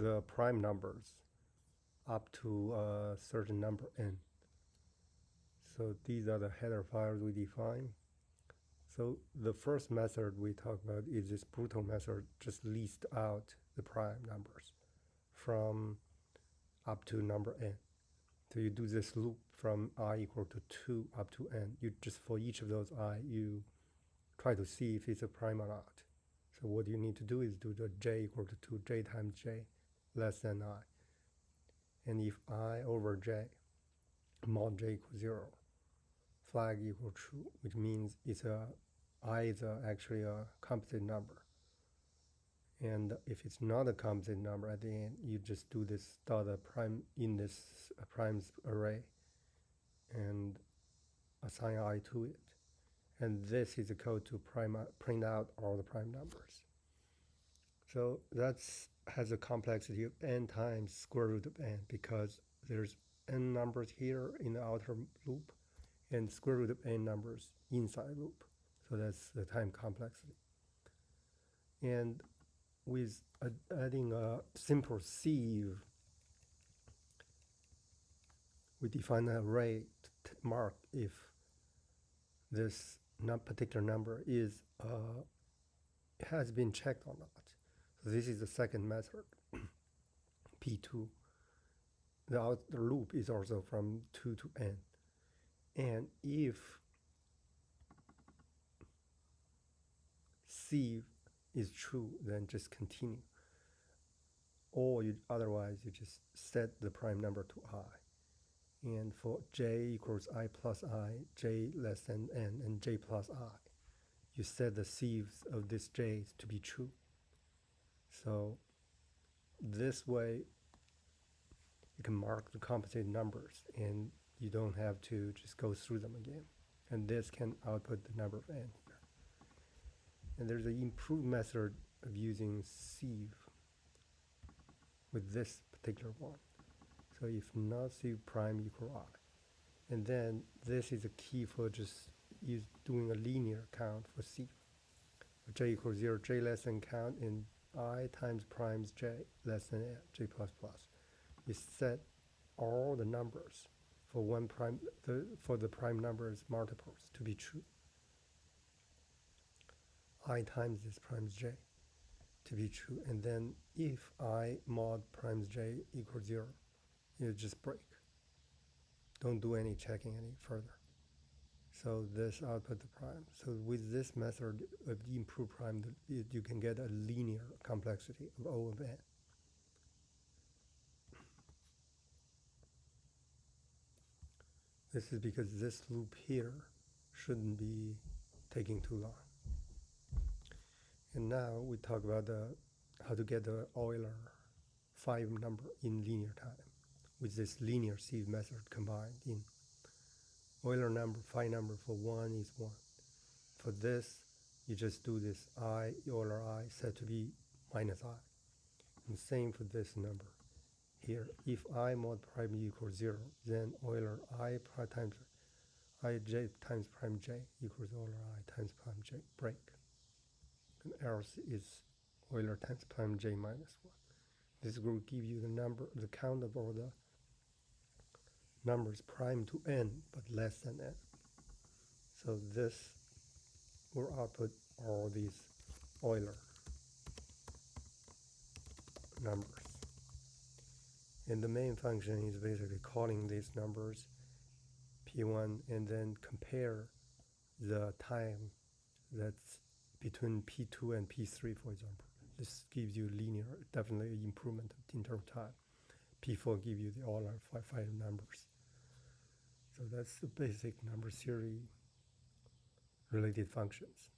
the prime numbers up to a certain number n. So these are the header files we define. So the first method we talk about is this brutal method, just list out the prime numbers from up to number n. So you do this loop from I equal to 2 up to n. You just, for each of those I, you try to see if it's a prime or not. So what you need to do is do the j equal to 2, j times j less than I. And if I over j, mod j equals 0, flag equal true, which means it's I is actually a composite number. And if it's not a composite number at the end, you just do this dot a prime in this primes array and assign I to it. And this is the code to print out all the prime numbers. So that has a complexity of n times square root of n, because there's n numbers here in the outer loop and square root of n numbers inside loop. So that's the time complexity. And with adding a simple sieve, we define an array to mark if this particular number is has been checked or not. So this is the second method, P2. The outer loop is also from 2 to n. And if sieve is true, then just continue. Or otherwise, you just set the prime number to I. And for j equals I plus I, j less than n, and j plus I, you set the sieves of this j to be true. So this way, you can mark the composite numbers, and you don't have to just go through them again. And this can output the number of n here. And there's an improved method of using sieve with this particular one. So if not sieve prime equal I. And then this is a key for just doing a linear count for sieve. J equals 0, j less than count, and I times primes j less than n, j plus plus. You set all the numbers for one prime, for the prime numbers multiples to be true. I times this primes j to be true, and then if I mod primes j equals 0, you just break. Don't do any checking any further. So this output the prime. So with this method of improved prime, you can get a linear complexity of O of n. This is because this loop here shouldn't be taking too long. And now we talk about how to get the Euler 5 number in linear time with this linear sieve method combined in. Euler number, phi number for 1 is 1. For this, you just do this I, Euler I, set to be minus I. And same for this number here. If I mod prime equals 0, then Euler I times I j times prime j equals Euler I times prime j, break. And else is Euler times prime j minus 1. This will give you the count of all the numbers prime to n, but less than n. So this will output all these Euler numbers. And the main function is basically calling these numbers P1 and then compare the time that's between P2 and P3, for example. This gives you linear, definitely improvement in terms of time. P4 gives you the Euler 5 numbers. So that's the basic number theory related functions.